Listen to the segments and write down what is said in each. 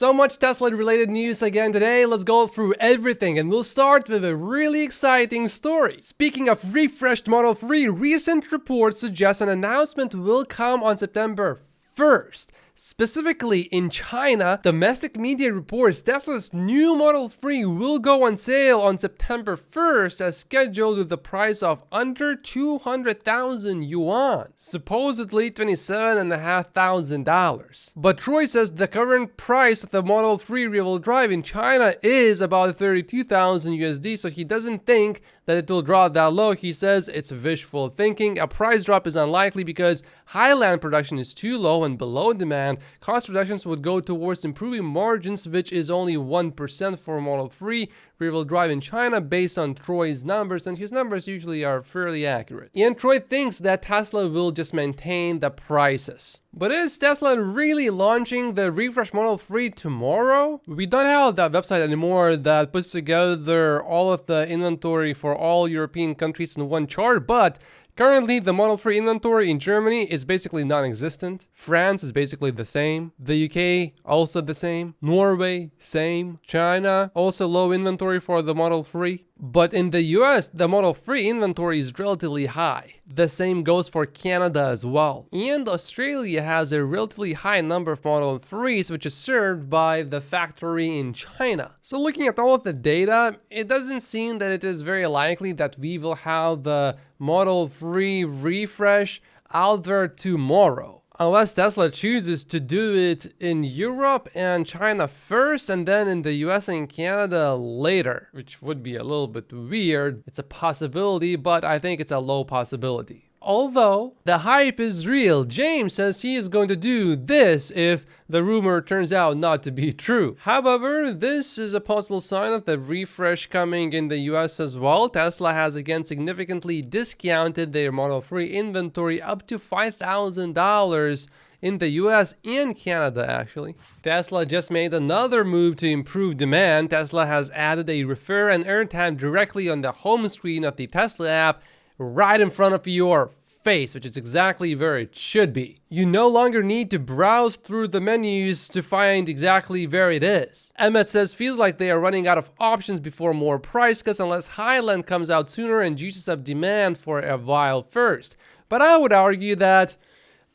So much Tesla-related news again today. Let's go through everything, and we'll start with a really exciting story. Speaking of refreshed Model 3, recent reports suggest an announcement will come on September 1st. Specifically in China, domestic media reports Tesla's new Model 3 will go on sale on September 1st as scheduled with the price of under 200,000 yuan, supposedly $27,500. But Troy says the current price of the Model 3 rear-wheel drive in China is about 32,000 USD, so he doesn't think that it will drop that low. He says it's wishful thinking. A price drop is unlikely because Highland production is too low and below demand. Cost reductions would go towards improving margins, which is only 1% for Model 3 rear-wheel drive in China based on Troy's numbers, and his numbers usually are fairly accurate. And Troy thinks that Tesla will just maintain the prices. But is Tesla really launching the refresh Model 3 tomorrow? We don't have that website anymore that puts together all of the inventory for all European countries in one chart, but currently, the Model 3 inventory in Germany is basically non-existent. France is basically the same. The UK, also the same. Norway, same. China, also low inventory for the Model 3. But in the US, the Model 3 inventory is relatively high. The same goes for Canada as well. And Australia has a relatively high number of Model 3s, which is served by the factory in China. So looking at all of the data, it doesn't seem that it is very likely that we will have the Model 3 refresh out there tomorrow. Unless Tesla chooses to do it in Europe and China first, and then in the US and Canada later, which would be a little bit weird. It's a possibility, but I think it's a low possibility. Although the hype is real, James says he is going to do this if the rumor turns out not to be true. However, this is a possible sign of the refresh coming in the US as well. Tesla has again significantly discounted their Model 3 inventory up to $5,000 in the US and Canada, actually. Tesla just made another move to improve demand. Tesla has added a refer and earn tab directly on the home screen of the Tesla app, right in front of your face, which is exactly where it should be. You no longer need to browse through the menus to find exactly where it is. Emmett says feels like they are running out of options before more price cuts unless Highland comes out sooner and juices up demand for a while first. But I would argue that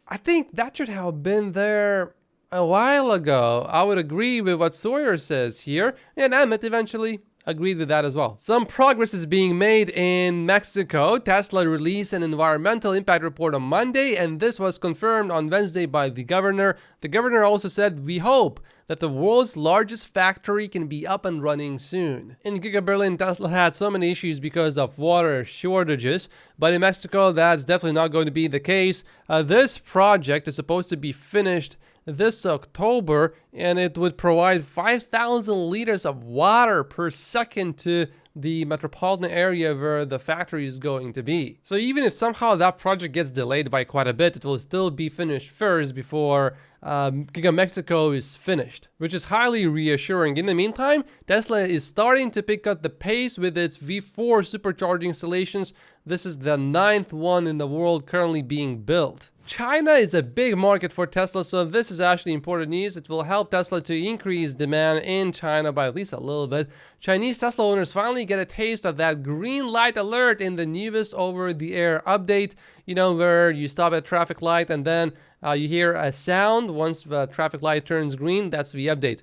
I think that should have been there a while ago. I would agree with what Sawyer says here, and Emmett eventually agreed with that as well. Some progress is being made in Mexico. Tesla released an environmental impact report on Monday, and this was confirmed on Wednesday by the governor. The governor also said, "We hope that the world's largest factory can be up and running soon." In Giga Berlin, Tesla had so many issues because of water shortages, but in Mexico, that's definitely not going to be the case. This project is supposed to be finished this October, and it would provide 5,000 liters of water per second to the metropolitan area where the factory is going to be. So even if somehow that project gets delayed by quite a bit, it will still be finished first before Giga Mexico is finished, which is highly reassuring. In the meantime, Tesla is starting to pick up the pace with its V4 supercharging installations. This is the 9th one in the world currently being built. China is a big market for Tesla, so this is actually important news. It will help Tesla to increase demand in China by at least a little bit. Chinese Tesla owners finally get a taste of that green light alert in the newest over-the-air update, where you stop at a traffic light and then you hear a sound once the traffic light turns green. That's the update.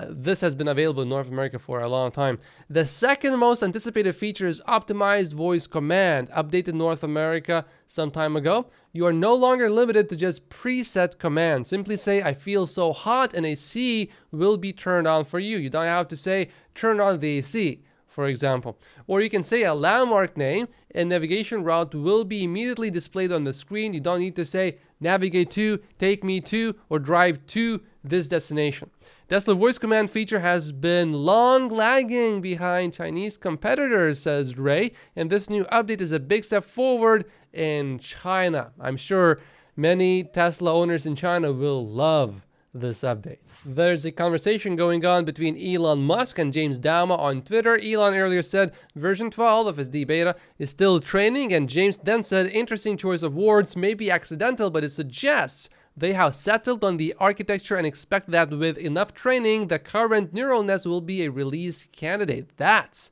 This has been available in North America for a long time. The second most anticipated feature is optimized voice command, updated North America some time ago. You are no longer limited to just preset commands. Simply say, "I feel so hot," and AC will be turned on for you. You don't have to say, "Turn on the AC," for example. Or you can say a landmark name, and navigation route will be immediately displayed on the screen. You don't need to say, "Navigate to," "Take me to," or "Drive to this destination." Tesla voice command feature has been long lagging behind Chinese competitors, says Ray, and this new update is a big step forward in China. I'm sure many Tesla owners in China will love this update. There's a conversation going on between Elon Musk and James Dama on Twitter. Elon earlier said version 12 of his D beta is still training, and James then said, "Interesting choice of words, may be accidental, but it suggests They have settled on the architecture and expect that with enough training, the current neural nets will be a release candidate. That's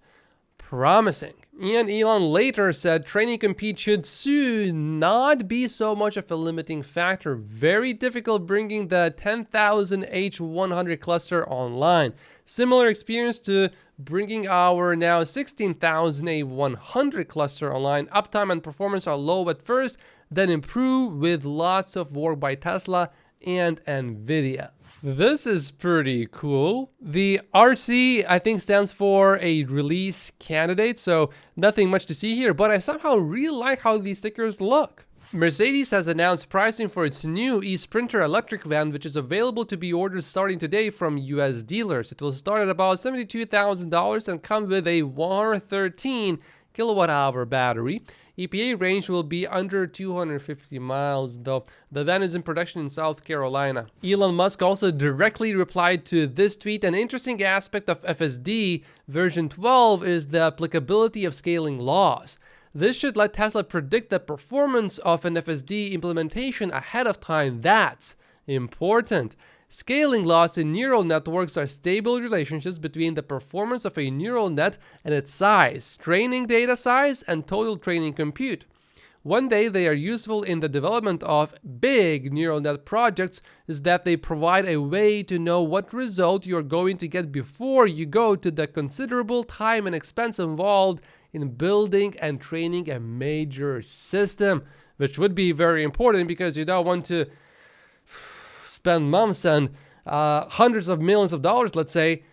promising. And Elon later said training compute should soon not be so much of a limiting factor. Very difficult bringing the 10,000 H100 cluster online. Similar experience to bringing our now 16,000 A100 cluster online. Uptime and performance are low at first, then improve with lots of work by Tesla and NVIDIA. This is pretty cool. The RC, I think, stands for a release candidate, so nothing much to see here, but I somehow really like how these stickers look. Mercedes has announced pricing for its new e-Sprinter electric van, which is available to be ordered starting today from US dealers. It will start at about $72,000 and come with a 113 kilowatt-hour battery. EPA range will be under 250 miles, though. The van is in production in South Carolina. Elon Musk also directly replied to this tweet. An interesting aspect of FSD version 12 is the applicability of scaling laws. This should let Tesla predict the performance of an FSD implementation ahead of time. That's important. Scaling laws in neural networks are stable relationships between the performance of a neural net and its size, training data size, and total training compute. One day they are useful in the development of big neural net projects is that they provide a way to know what result you're going to get before you go to the considerable time and expense involved in building and training a major system, which would be very important because you don't want to spend months and hundreds of millions of dollars, let's say,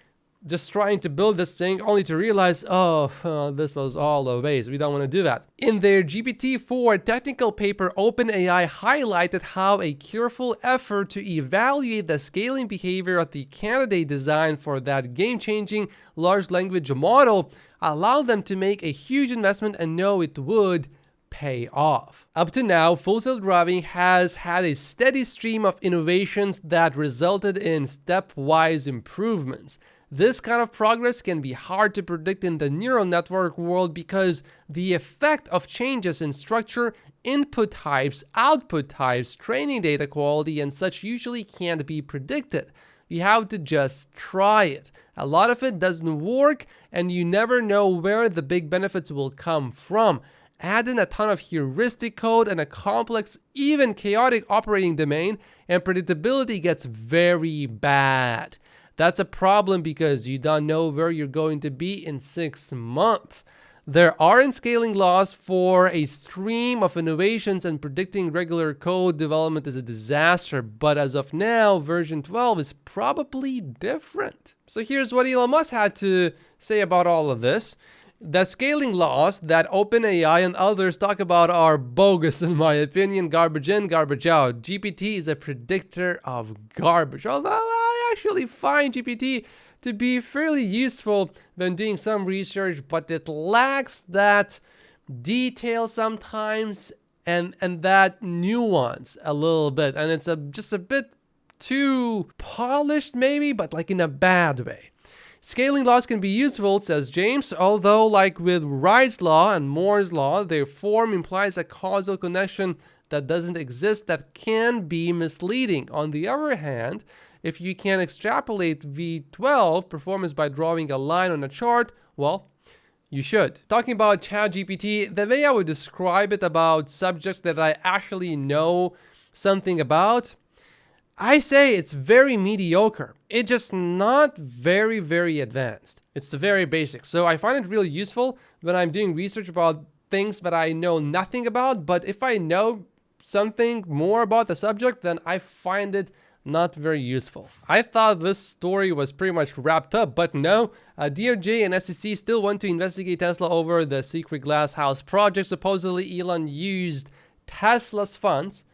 just trying to build this thing only to realize, this was all a waste. We don't want to do that. In their GPT-4 technical paper, OpenAI highlighted how a careful effort to evaluate the scaling behavior of the candidate design for that game-changing large language model allowed them to make a huge investment and know it would pay off. Up to now, Full Self-Driving has had a steady stream of innovations that resulted in stepwise improvements. This kind of progress can be hard to predict in the neural network world because the effect of changes in structure, input types, output types, training data quality, and such usually can't be predicted. You have to just try it. A lot of it doesn't work, and you never know where the big benefits will come from. Add in a ton of heuristic code and a complex, even chaotic operating domain, and predictability gets very bad. That's a problem because you don't know where you're going to be in 6 months. There aren't scaling laws for a stream of innovations, and predicting regular code development is a disaster. But as of now, version 12 is probably different. So here's what Elon Musk had to say about all of this. The scaling laws that OpenAI and others talk about are bogus, in my opinion. Garbage in, garbage out. GPT is a predictor of garbage. Although I actually find GPT to be fairly useful when doing some research, but it lacks that detail sometimes and that nuance a little bit. And it's just a bit too polished maybe, but like in a bad way. Scaling laws can be useful, says James, although like with Wright's law and Moore's law, their form implies a causal connection that doesn't exist that can be misleading. On the other hand, if you can extrapolate V12 performance by drawing a line on a chart, well, you should. Talking about ChatGPT, the way I would describe it about subjects that I actually know something about, I say it's very mediocre. It's just not very, very advanced. It's very basic. So I find it really useful when I'm doing research about things that I know nothing about. But if I know something more about the subject, then I find it not very useful. I thought this story was pretty much wrapped up, but no. DOJ and SEC still want to investigate Tesla over the secret glass house project. Supposedly, Elon used Tesla's funds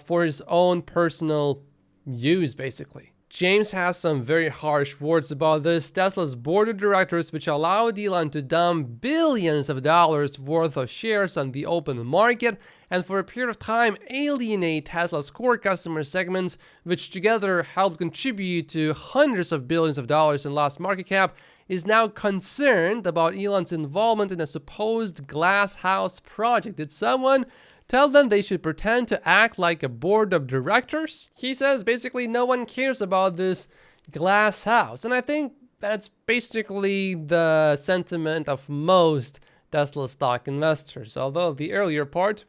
for his own personal use, basically. James has some very harsh words about this. Tesla's board of directors, which allowed Elon to dump billions of dollars worth of shares on the open market and for a period of time alienate Tesla's core customer segments, which together helped contribute to hundreds of billions of dollars in lost market cap, is now concerned about Elon's involvement in a supposed glass house project. Did someone Tell them they should pretend to act like a board of directors. He says basically no one cares about this glass house. And I think that's basically the sentiment of most Tesla stock investors. Although the earlier part,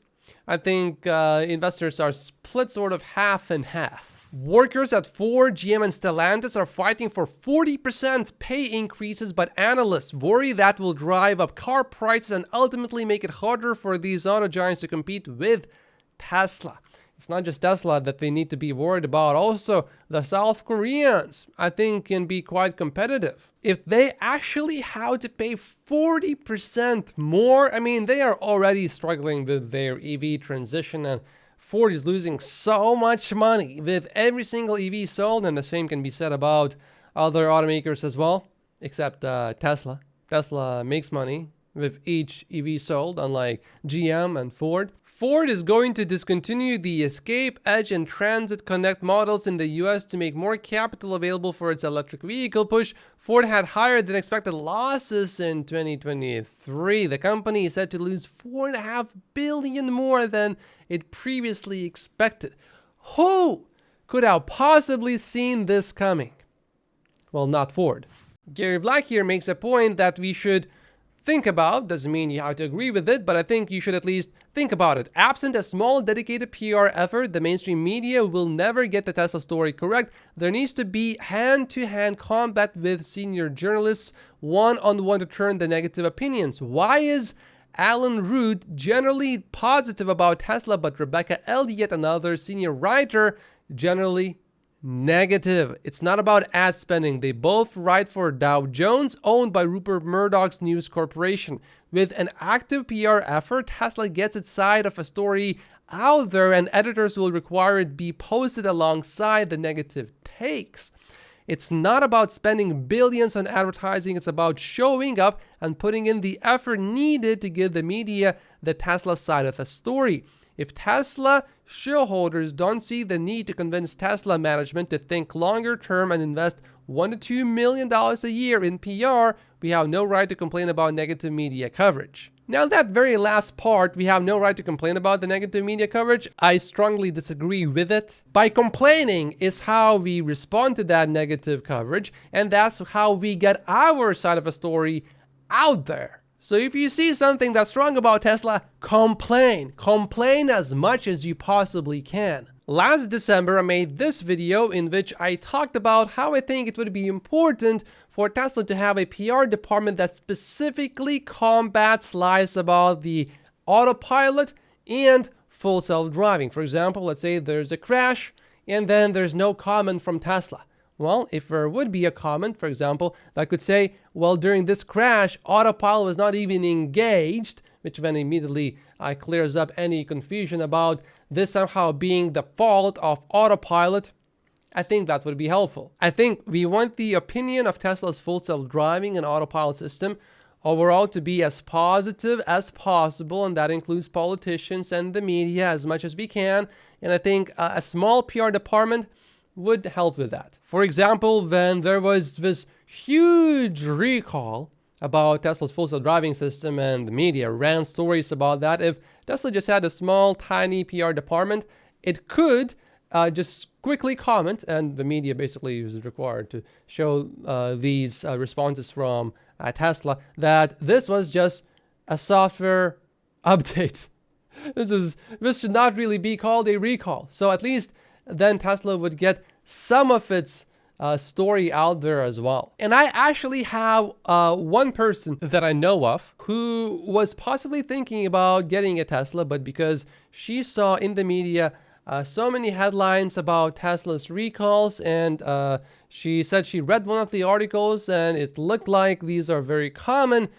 I think investors are split sort of half and half. Workers at Ford, GM, and Stellantis are fighting for 40% pay increases, but analysts worry that will drive up car prices and ultimately make it harder for these auto giants to compete with Tesla. It's not just Tesla that they need to be worried about. Also, the South Koreans, I think, can be quite competitive. If they actually have to pay 40% more, I mean, they are already struggling with their EV transition, and Ford is losing so much money with every single EV sold, and the same can be said about other automakers as well, except Tesla. Tesla makes money with each EV sold, unlike GM and Ford. Ford is going to discontinue the Escape, Edge, and Transit Connect models in the US to make more capital available for its electric vehicle push. Ford had higher than expected losses in 2023. The company is said to lose $4.5 billion more than it previously expected. Who could have possibly seen this coming? Well, not Ford. Gary Black here makes a point that we should think about. Doesn't mean you have to agree with it, but I think you should at least think about it. Absent a small dedicated PR effort, the mainstream media will never get the Tesla story correct. There needs to be hand-to-hand combat with senior journalists, one-on-one, to turn the negative opinions. Why is Alan Root generally positive about Tesla, but Rebecca Elliott, another senior writer, generally negative? It's not about ad spending. They both write for Dow Jones, owned by Rupert Murdoch's News Corporation. With an active PR effort, Tesla gets its side of a story out there, and editors will require it be posted alongside the negative takes. It's not about spending billions on advertising. It's about showing up and putting in the effort needed to give the media the Tesla side of the story. If Tesla shareholders don't see the need to convince Tesla management to think longer term and invest $1 to $2 million a year in PR, we have no right to complain about negative media coverage. Now, that very last part, we have no right to complain about the negative media coverage, I strongly disagree with it. By complaining is how we respond to that negative coverage, and that's how we get our side of a story out there. So if you see something that's wrong about Tesla, complain. Complain as much as you possibly can. Last December, I made this video in which I talked about how I think it would be important for Tesla to have a PR department that specifically combats lies about the autopilot and full self-driving. For example, let's say there's a crash and then there's no comment from Tesla. Well, if there would be a comment, for example, that could say, well, during this crash, autopilot was not even engaged, which then immediately clears up any confusion about this somehow being the fault of autopilot, I think that would be helpful. I think we want the opinion of Tesla's full self-driving and autopilot system overall to be as positive as possible, and that includes politicians and the media as much as we can. And I think a small PR department would help with that. For example, when there was this huge recall about Tesla's full self-driving system and the media ran stories about that, if Tesla just had a small, tiny PR department, it could just quickly comment, and the media basically is required to show these responses from Tesla, that this was just a software update. This should not really be called a recall. So at least then Tesla would get some of its story out there as well. And I actually have one person that I know of who was possibly thinking about getting a Tesla, but because she saw in the media so many headlines about Tesla's recalls, and she said she read one of the articles and it looked like these are very common,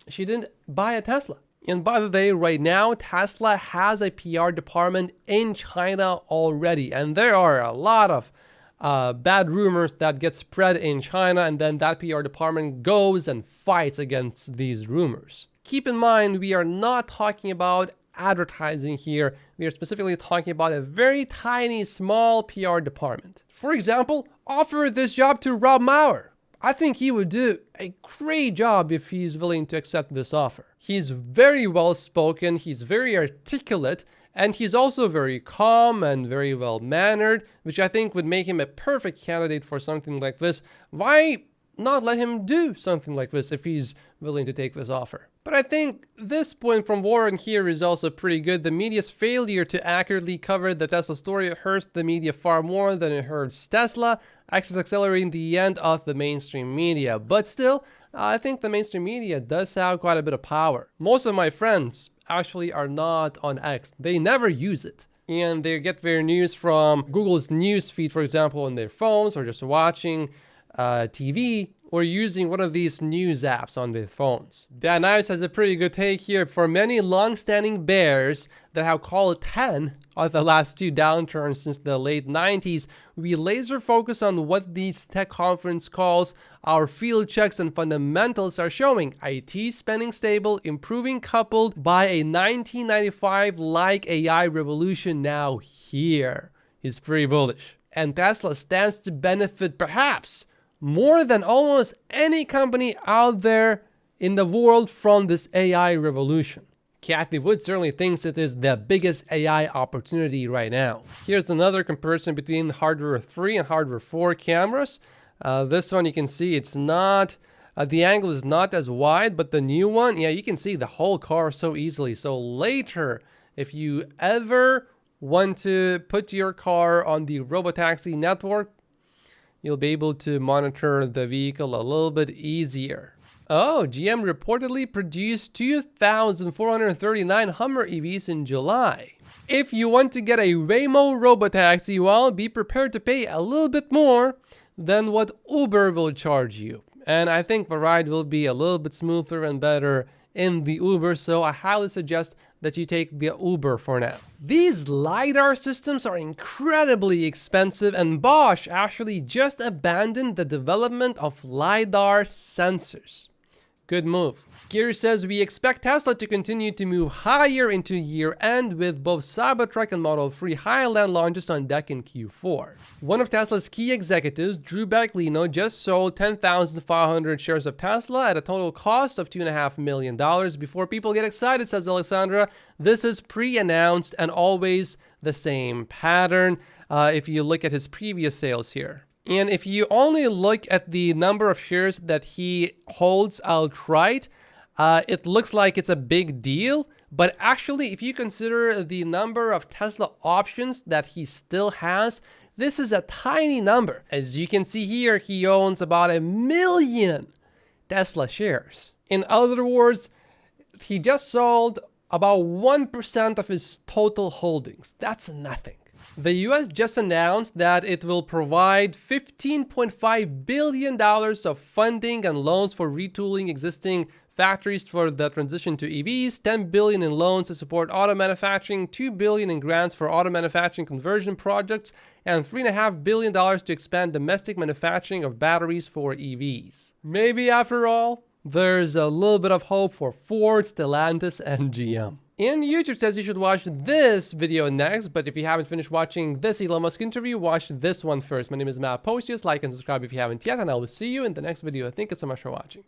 she didn't buy a Tesla. And by the way, right now, Tesla has a PR department in China already. And there are a lot of bad rumors that get spread in China, and then that PR department goes and fights against these rumors. Keep in mind, we are not talking about advertising here. We are specifically talking about a very tiny, small PR department. For example, offer this job to Rob Mauer. I think he would do a great job if he's willing to accept this offer. He's very well spoken, he's very articulate, and he's also very calm and very well mannered, which I think would make him a perfect candidate for something like this. Why not let him do something like this if he's willing to take this offer? But I think this point from Warren here is also pretty good. The media's failure to accurately cover the Tesla story hurts the media far more than it hurts Tesla, acts as accelerating the end of the mainstream media. But still, I think the mainstream media does have quite a bit of power. Most of my friends actually are not on X. They never use it. And they get their news from Google's news feed, for example, on their phones, or just watching TV, or using one of these news apps on their phones. Dan Ives has a pretty good take here. For many long-standing bears that have called 10 of the last 2 downturns since the late 90s, we laser focus on what these tech conference calls our field checks and fundamentals are showing. IT spending stable, improving, coupled by a 1995-like AI revolution now here. He's pretty bullish. And Tesla stands to benefit perhaps more than almost any company out there in the world from this AI revolution. Kathy Wood certainly thinks it is the biggest AI opportunity right now. Here's another comparison between hardware 3 and hardware 4 cameras. This one you can see it's not, the angle is not as wide, but the new one, yeah, you can see the whole car so easily. So later, if you ever want to put your car on the robotaxi network, you'll be able to monitor the vehicle a little bit easier. Oh, GM reportedly produced 2,439 Hummer EVs in July. If you want to get a Waymo robotaxi, well, be prepared to pay a little bit more than what Uber will charge you. And I think the ride will be a little bit smoother and better in the Uber, so I highly suggest that you take the Uber for now. These LiDAR systems are incredibly expensive, and Bosch actually just abandoned the development of LiDAR sensors. Good move. Gear says we expect Tesla to continue to move higher into year-end with both Cybertruck and Model 3 Highland launches on deck in Q4. One of Tesla's key executives, Drew Baglino, just sold 10,500 shares of Tesla at a total cost of $2.5 million. Before people get excited, says Alexandra, this is pre-announced and always the same pattern if you look at his previous sales here. And if you only look at the number of shares that he holds outright, it looks like it's a big deal. But actually, if you consider the number of Tesla options that he still has, this is a tiny number. As you can see here, he owns about 1 million Tesla shares. In other words, he just sold about 1% of his total holdings. That's nothing. The US just announced that it will provide $15.5 billion of funding and loans for retooling existing factories for the transition to EVs, $10 billion in loans to support auto manufacturing, $2 billion in grants for auto manufacturing conversion projects, and $3.5 billion to expand domestic manufacturing of batteries for EVs. Maybe after all, there's a little bit of hope for Ford, Stellantis, and GM. And YouTube says you should watch this video next, but if you haven't finished watching this Elon Musk interview, watch this one first. My name is Matt Postius. Like and subscribe if you haven't yet, and I will see you in the next video. Thank you so much for watching.